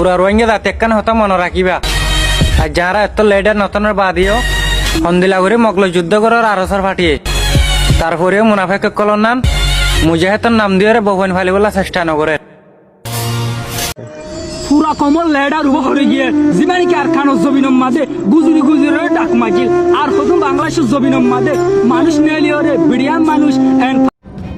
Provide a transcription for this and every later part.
পুরা রোহিঙ্গা জাতি একখান হতা মনে রাখিবা আর যারা এত লেডার নতনের বাদিও হন্দিলা করে মগল যুদ্ধ করার আরসর ফাটিয়ে তারপরেও মুনাফেক কলর নাম মুজাহিদের নাম দিয়ে বহন ফালিবলা চেষ্টা নগরে পুরা কমল লেডার উবা হয়ে গিয়ে যিমানি কি আর খানোর জমিনের মাঝে গুজরি গুজরি ডাক মাগিল আর প্রথম বাংলাদেশের জমিনের মাঝে মানুষ নেলিওরে বিড়িয়ান মানুষ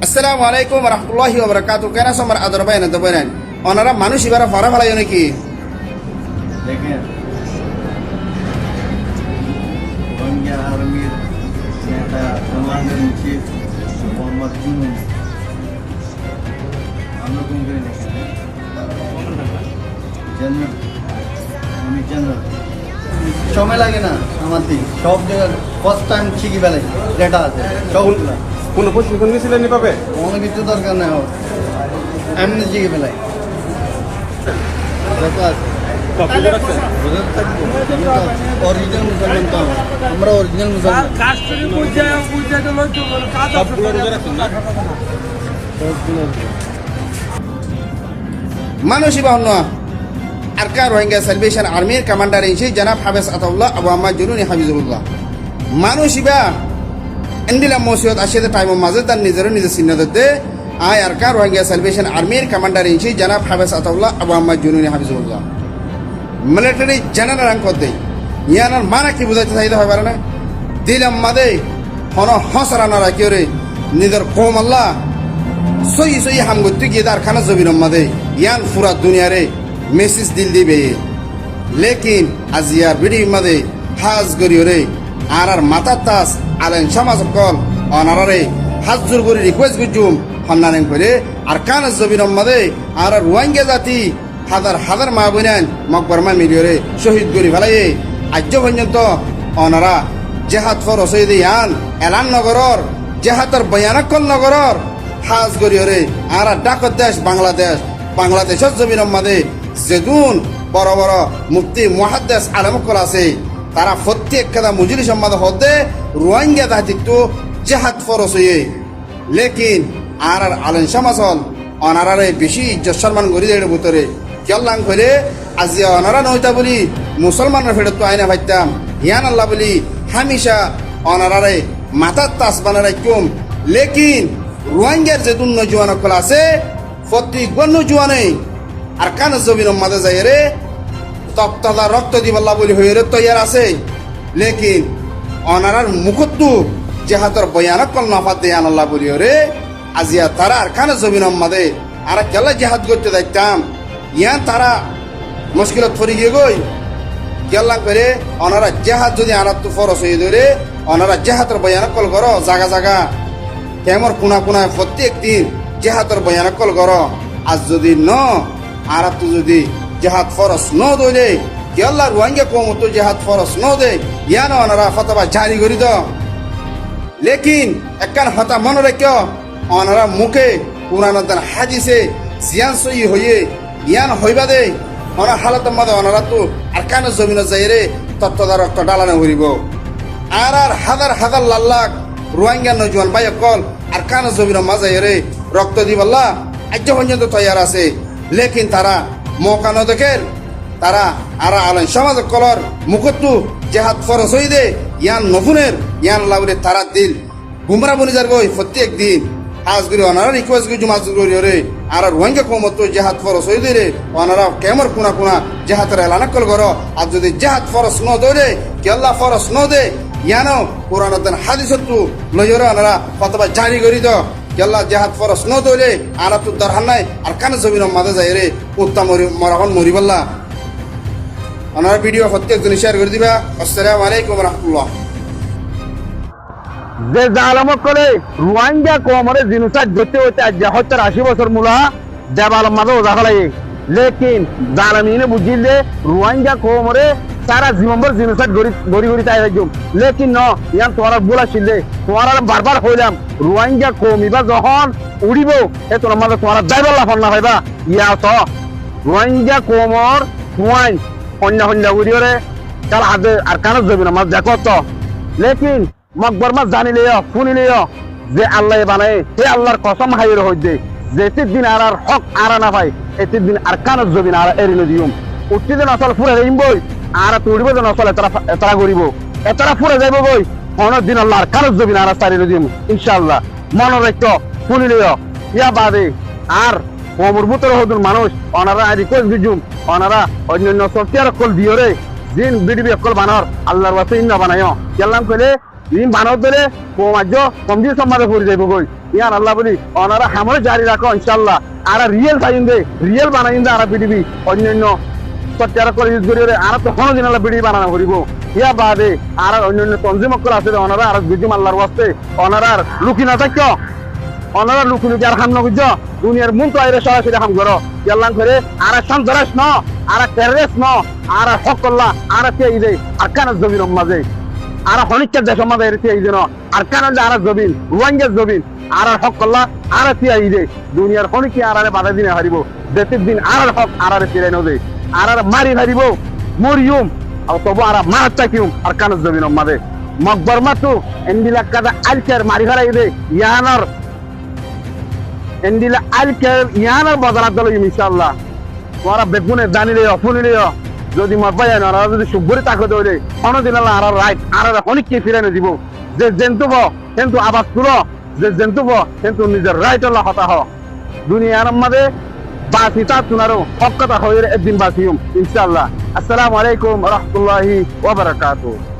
আসসালামু আলাইকুম রহমতুল্লাহি ওয়া বারাকাতুহু কেনা সমর আদর বাইনা তো বাইনা ওনারা মানুষ ইবারা ফরা ফলাই নাকি দেখেন রোহিঙ্গা আর্মির নেতা commander in chief Mohammad Yunus আমরা কোন করে দেখেন জেনারেল উনি জেনারেল সময় লাগে না আমাদের সব জায়গায় ফার্স্ট টাইম ঠিকই বেলায় ডেটা আছে সবগুলো কোনো প্রশিক্ষণ নিয়েছিলেন এভাবে? কোনো কিছু দরকার নেই এমনি ঠিকই বেলায় অরিজিনাল মুসলমান তো আমরা অরিজিনাল মুসলমান মানুষ ইবা হন আরকান রোহিঙ্গা সালভেশন আর্মির কমান্ডার ইন চিফ জনাব হাফেজ আতাউল্লাহ আবু আহমদ জুনুনি হাফিজুল্লাহ মানুষ ইবা এন্ডিলা মসিয়ত আসিতে টাইম মাঝে তার নিজের চিহ্নতে আই আরকান রোহিঙ্গা সালভেশন আর্মির কমান্ডার ইন চিফ জনাব হাফেজ আতাউল্লাহ আবু আহমদ জুনুনি হাফিজুল্লাহ মিলিটারি জেনারেল রাঙ্ক দে ইয়ানার মানা কি বুঝাইতে চাইতে হয় পারে না দিলাম মাদে হন হসরানা রাখিও রে নিজের কম আল্লাহ সই সই হাম গতি গিয়ে তার খানা জবির মাদে ইয়ান পুরা দুনিয়ারে মেসেজ দিল দিবে লেকিন আজিয়া বিডি মাদে হাজ করিও রে আর মাতার তাস আলেন সমাজ কল অনারে হাজুর করে রিকোয়েস্ট গুজুম হন্নানেন করে আর কানা জবির মাদে আর রোহিঙ্গা জাতি হাজার হাজার মা বোনেন মকবরমা মিলিয়রে শহীদ করি ফেলাই আজ পর্যন্ত অনারা জেহাদ ফরস ইয়ান এলান নগরর জেহাদর বয়ানকল নগরর হাজ করিয়রে আর ডাকত দেশ বাংলাদেশের জমিনের মাঝে যেদুন বড় বড় মুফতি মুহাদ্দিস আলেমকল আছে তারা প্রত্যেক কথা মুজলিস মাঝে হতে রোহিঙ্গা জাতিটো জেহাদ ফরস হয়ে লেকিন আর আলেন সমাজ হল অনারারে বেশি ইজ্জত সম্মান করি দেয় ভিতরে কেল্লাং করে আজিয়া অনারা নইতা বলি মুসলমানের ফেরত তো আইনা ভাইতাম হিয়ান আল্লাহ বলি হামিশা অনারারে মাথার তাস বানারে কম লেকিন রোহিঙ্গার যে দুন্ন জোয়ান কল আছে প্রত্যেক বন্য জোয়ানে আর কান জমিন মাঝে যাই রে তপ্তাদা রক্ত দিবাল্লা বলি হয়ে রে তৈয়ার আছে লেকিন অনারার মুখত্তু জেহাতর বয়ানক কল নফাত দেয় আল্লাহ বলি রে আজিয়া তারা আর কান জমিন মাঝে আর কেলা জেহাদ করতে দেখতাম ইয়ান তারা মুশকিলত পড়ে গিয়ে গই গেল্লাম করে ওনারা জেহাদ যদি আনার তো ফরস হয়ে ধরে ওনারা জেহাতের বয়ানকল করো জাগা জাগা কেমন কোনা কোনায় প্রত্যেক দিন জেহাতের বয়ানকল করো আজ যদি ন আর তো যদি জেহাদ ফরস ন দইলে গেল্লা রোহিঙ্গা কম তো জেহাদ ফরস ন দে ইয়ান ওনারা ফতবা জারি করি দ লেকিন একখান হতা মনে রেখো ওনারা মুখে কোরআন হাদিসে জিয়ান সই হয়ে ইয়ান হইবা দে ওনার হালত মাদে ওনারা তো আর কানে জমিন যাই রে তত্ত্বদার রক্ত ডালানো হরিব আর হাজার হাজার লাখ রোহিঙ্গা নজওয়ান ভাই কল আর কানে জমিন মাঝে রে রক্ত দিবাল্লা আজ পর্যন্ত তৈয়ার আছে লেকিন তারা মৌকা ন দেখেন তারা আর আলেন সমাজ কলর মুখত্তু জেহাদ ফরস হই দে ইয়ান নফুনের ইয়ান লাউরে তারা দিল গুমরা বনি যার গই প্রত্যেক দিন আজ করি ওনারা রিকোয়েস্ট করি জুমাজ করি রে আর রোহিঙ্গা কমত জেহাদ ফরস হয়ে রে ওনারা কেমন কোনা কোনা জেহাতের এলানা কল করো আর যদি জেহাদ ফরস ন দে কেল্লা ফরস ন দে ইয়ানো কোরআন হাদিসত্তু লইরে ওনারা ফতবা জারি করি দ কেল্লা জেহাদ ফরস ন দে আনা তো দরহান নাই আর কানে জমিন মাঝে যাই রে উত্তম মরাখন মরিবল্লা ওনারা ভিডিও প্রত্যেক দিন শেয়ার করে দিবা আসসালামু আলাইকুম রহমতুল্লাহ যে জালামত করে রোহিঙ্গা কমরে জিনিসটা ধরতে হতে আজ 70-80 বছর মূলা দেবাল মাঝে ওজা ফেলাই লেকিন জালামিনে বুঝিলে রোহিঙ্গা কমরে সারা জীবনভর জিনিসটা গড়ি গড়ি তাই একদম লেকিন ন ইয়ান তোমার বলা ছিলে তোমার বারবার হইলাম রোহিঙ্গা কমিবা যখন উড়িব এ তোমার মাঝে তোমার যাইবার লাফান না ভাইবা ইয়া তো রোহিঙ্গা কমর হুয়াই অন্য উড়িওরে কাল হাতে আর কানত যাবি না মাঝে দেখো তো লেকিন মকবরমা জানিলে শুনিলে যে আল্লাহ বানায় সে আল্লাহর কসম হাইয়ের হইতে যেতে দিন আর হক আর না ভাই এতে দিন আর কানত জবিন আর এরিলে দিউম উঠতে যে নচল ফুরে যাইম বই আর তুড়িব যে নচল এতরা করিব এতরা ফুরে যাইব বই অনেক দিন আল্লাহর কারজ জবিন আর সারি দিম ইনশাআল্লাহ মনে রাখতো শুনিলিও ইয়া বাদে আর ওমর বুতর হদুন মানুষ অনারা রিকোয়েস্ট দিজুম অনারা অন্যান্য সফটওয়্যার কল দিও রে দিন বিডিবি অকল বানর আল্লাহর ওয়াসে ইন্না বানায়ো কেলাম কইলে দিন বানর ধরে কমাজ্য কমজি সম্মানে পড়ে যাইব বই ইয়ার আল্লাহ বলি অনারা হামরে জারি রাখো ইনশাআল্লাহ আর রিয়েল চাইন দে রিয়েল বানাইন দে আর বিডিবি অন্যান্য সফটওয়্যার কল ইউজ করি রে আর তো কোনো দিন আল্লাহ বিডিবি বানানো করিব ইয়া বাদে আর অন্যান্য তনজিম অকল আছে অনারা আর বিজুম আল্লাহর ওয়াসে অনারার লুকি না থাকো অনারা লুকি লুকি আর হাম নগুজ দুনিয়ার মন তো আইরে সরাসরি হাম করো ইয়াল্লাহ করে আর সন্ত্রাস ন আর টেররিস্ট ন আর হকল্লা আর তে ইদে আর কান জমিন মাঝে আর হনিকে দেশ মাঝে তে ইদে ন আর কান আর জমিন রোহিঙ্গা জমিন আর হকল্লা আর তে ইদে দুনিয়ার হনিকে আর বাধা দিনে হারিব দেশের দিন আর হক আর ফিরে নদে আর মারি হারিব মরিয়ম আর তবু আর মার চাকিম আর কান জমিন মাঝে মকবর মাতু এন্ডিলা কাদা আলকার মারি হারাই দে ইয়ানার এন্ডিলা আলকার ইয়ানার বদলা দল ইনশাআল্লাহ ওরা বেগুনে দানিলে অফুনিলে যদি মরবাই না ওরা যদি সুবরি তাকত হইলে অনদিন আল্লাহ আর রাইট আর অনেককে ফিরানো দিব যে জেন্তুব কিন্তু আবাদ তুলো যে জেন্তুব কিন্তু নিজের রাইট আল্লাহ হতা হ দুনিয়ার মধ্যে বাসি তা তুনারো হক কথা হয়ে একদিন বাসিম ইনশাআল্লাহ আসসালামু আলাইকুম ওয়া রাহমাতুল্লাহি ওয়া বারাকাতুহু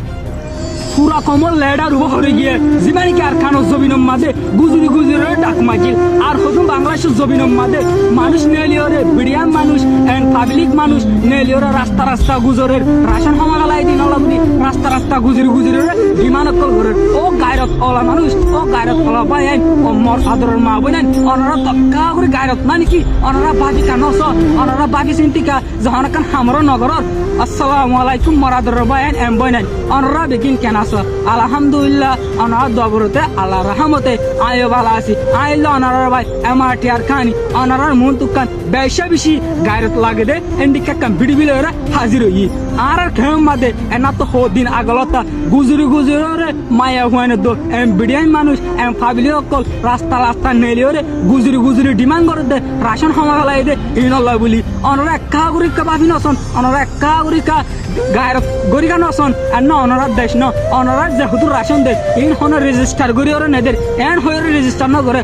পুরা কমল লেডার উব হরে গিয়ে জিমানি কারখানো জমিনের মাঝে গুজরি গুজরে ডাক মাজিল আর হতুম বাংলাদেশের জমিনের মাঝে মানুষ নেলিওরে বিড়িয়ান মানুষ এন্ড পাবলিক মানুষ নেলিওরে রাস্তা রাস্তা গুজরের রাশন হামাগালাই দিন অলবনি রাস্তা রাস্তা গুজরি গুজরে বিমান কল করে ও গায়রত ওলা মানুষ ও গায়রত ওলা বাইন ও মর আদরের মা বইনান অনরা তক্কা করে গায়রত না নাকি অনরা বাকি কানস অনরা বাকি সিন্তিকা যখন কান হামর নগরর আসসালামু আলাইকুম মরাদর বাইন এম বইনান অনরা বেগিন কেন আলহামদুলিল্লাহ অনার দবরতে আল্লাহ রহমতে আয়ো ভালো আছি আইলো অনার ভাই এমআরটি আর খানি অনার মন তুকান বেশা বেশি গায়রত লাগে দে এন্ডিকা কাম ভিডিও রে হাজির হই আর খেম মাদে এনা তো দিন আগলতা গুজরি গুজরে মায়া হয়নে দো এম বিডিয়ান মানুষ এম ফাবিলি অকল রাস্তা রাস্তা নেলিও রে গুজরি গুজরি ডিমান্ড করে দে রাশন হামালাই দে ইনল্লাহ বলি অনার একা গুরিকা ভাবি নসন অনার একা গুরিকা গায়রত গরিকা নসন এন অনার দেশ ন অনার যেহেতু রাশন দে ইন হন রেজিস্টার গরিওরে নেদের এন হয়ে রেজিস্টার ন করে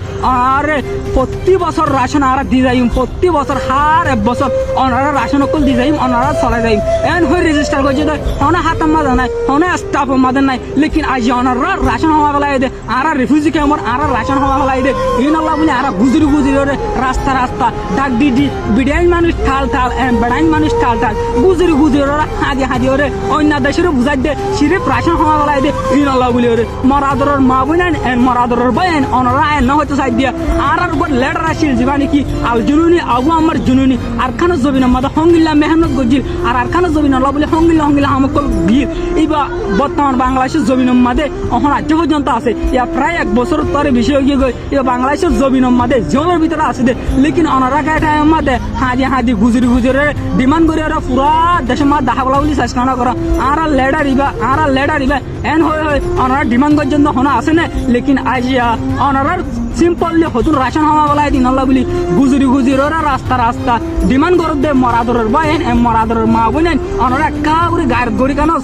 আর প্রতি বছর রাশন আর দি যাইম প্রতি বছর হার এক বছর অনার রাশন অকল দি যাইম অনার চলাই যাইম এন হয়ে রেজিস্টার করছে দে হনে হাতাম মাদা নাই হনে স্টাফ মাদা নাই লেকিন আজ অনার রাশন হওয়া গলাই দে আর রিফিউজি কেমন আর রাশন হওয়া গলাই দে ইন আল্লাহ বলে আর গুজরি গুজরি রাস্তা রাস্তা ডাক দি দি বিডাইন মানুষ ঠাল ঠাল এম বেড়াইন মানুষ ঠাল ঠাল গুজরি গুজরি হাদি হাদি ওরে অন্য দেশের বুঝাই দে সিরিফ রাশন হওয়া গলাই দে ইন আল্লাহ বলে ওরে মরাদরের মা বইনান এন মরাদরের বাইন অনরা এন না হয়তো সাইড দিয়া আর উপর লেটার আসিল জীবানি কি আল জুনুনি আবু আমার জুনুনি আর খানা জবিন মাদা হঙ্গিল্লা মেহনত গজিল আর খানা জবিন আল্লাহ বলে হঙ্গিল্লা হঙ্গিল্লা আমকল গির ইবা বর্তমান বাংলাদেশের জমিনের মাঝে অহন আজ পর্যন্ত আছে ইয়া প্রায় এক বছর তরে বেশি হয়ে গিয়ে ইয়া বাংলাদেশের জমিনের মাঝে জলের ভিতরে আছে দে লেকিন অনারা গায়ে মাঝে হাজি হাজি গুজরি গুজরে ডিমান্ড করে ওরা পুরা দেশের মাঝে দাহাগলা বলি চেষ্টা না করা আর লেডার ইবা এন হয়ে অনারা ডিমান্ড পর্যন্ত হনা আছে না লেকিন আজ অনারার সিম্পলি হতুন রাশন হওয়া বলাই দিন আল্লাহ বলি গুজরি গুজরি রাস্তা রাস্তা ডিমান্ড করত দে মরাদরের বাইন এম মরাদরের মা বইনেন অনারা একা করে গায়ের গড়ি কানো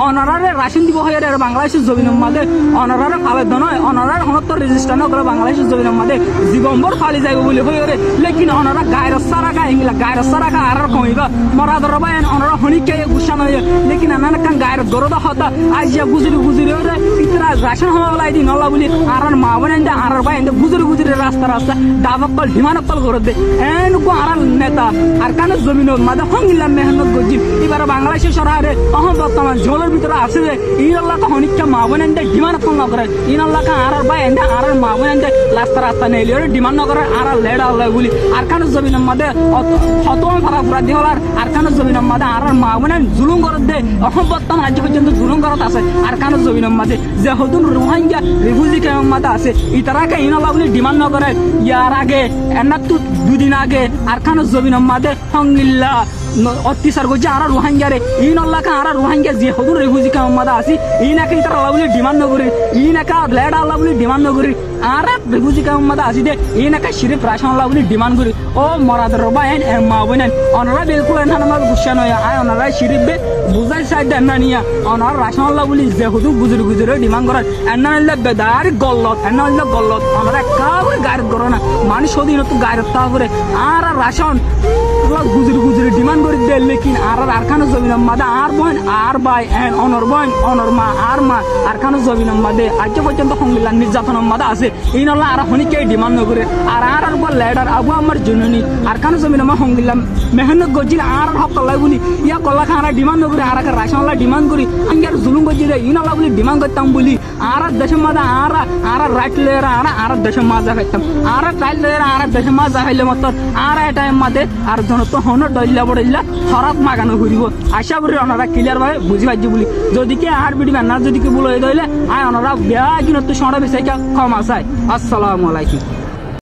অনারারে রাশন দিব হয়ে বাংলাদেশের জমিনের মাঝে অনারারে ফালে নয় অনারার হনত রেজিস্টার না করে বাংলাদেশের জমিনের মাঝে জীবনভর ফালি যাইব বলে হয়ে রে লেকিন অনারা গায়ের সারাকা ইংলা গায়ের সারাকা আর কমিবা মরাদরের বাইন অনারা হনিকে গুসা নয় লেকিন আনার কান গায়ের দরদ হতা আজ গুজরি গুজরি রে ইতরা রাশন হওয়া বলাই দিন আল্লাহ বলি আর মা বইনেন দে আর বাইন গুজরি গুজরি রাস্তা রাস্তা ডাবকল ডিমানকল করে দে এন কো আর নেতা আর কান জমিনের মাঝে হঙ্গিল্লা মেহনত গজি এবার বাংলাদেশের সরকারে অহম বর্তমান জলের ভিতরে আছে যে ইন আল্লাহ কা হনিকা মা বনেন দে ডিমানকল না করে ইন আল্লাহ কা আর বাই এন্ড আর মা বনেন দে রাস্তা রাস্তা নেলিও ডিমান্ড না করে আর লেডা আল্লাহ বলি আর কান জমিনের মাঝে হতম ফারা ফুরা দিহলার আর কান জমিনের মাঝে আর মা বনেন জুলুম করে দে অহম বর্তমান আজ পর্যন্ত জুলুম করত আছে আর কান জমিনের মাঝে যে হতুন রোহিঙ্গা রিফিউজি ক্যাম্প মাঝে আছে ইতারাকে ইন আল্লাহ বলি ডিমান্ড না করে ইয়ার আগে এনা তো দুদিন আগে আর খান জমিনের মাঝে হঙ্গিল্লা অত্যাচার করছে আর রোহিঙ্গারে ইন আল্লাহ কা আর রোহিঙ্গা যে হদুর রিফিউজি ক্যাম্প মাঝে আসি ইনাকে ইতারা আল্লাহ বলি ডিমান্ড না করে ইনাকা লেড আল্লাহ বলি ডিমান্ড না করে আর রেফিউজি কাম মাদা আসি দে এই নাকা শিরিফ রাশনলা বলি ডিমান্ড করি ও মরাদ রবা এন মা বইনেন অনরা বিলকুল এন আমার গুছা নয় আয় অনরা শিরিফ বে বুঝাই সাইড না নিয়া অনর রাশনলা বলি যে হুদু গুজুরি গুজুরি ডিমান্ড করার এন্না হইলে বেদার গল্লত এন্না হইলে গল্লত অনরা কাউরে গায়ের করো না মানুষ ওদিন তো গায়ের তা করে আর রাশন গুজুরি গুজুরি ডিমান্ড করে দে লেকিন আর আরখানো জমিন মাদা আর বোন আর ভাই এন অনর বোন অনর মা আর মা আরখানো জমিন মাদে আজ পর্যন্ত সংবিধান নির্যাতন মাদা আছে এই নলা আর হনিকে ডিমান্ড নকরে আর আর আর বল লেডার আবু আমার জননী আরখানো জমিন মা সংবিধান মেহনত গজিল আর হক কলাই বলি ইয়া কলা খানা ডিমান্ড নকরে আর রাশনলা ডিমান্ড করি আঙ্গার জুলুম গজিল ইনলা বলি ডিমান্ড করতাম বলি আর দেশ মাদা আর রাইট লেরা আর দেশ মাজা খাইতাম আর টাইল লেরা আর দেশ মাজা খাইলে মত আর টাইম মাদে আর জনতো হন ডইলা বড়ইলা হরাত মাগানো ঘুরিব আশা করি ওনারা ক্লিয়ার ভাবে বুঝি পাইছি বলি যদি কে আর বিডি না যদি কে বলে দইলে আয় ওনারা বিয়া কিনত সড়া বেসাইকা ক্ষমা চাই আসসালামু আলাইকুম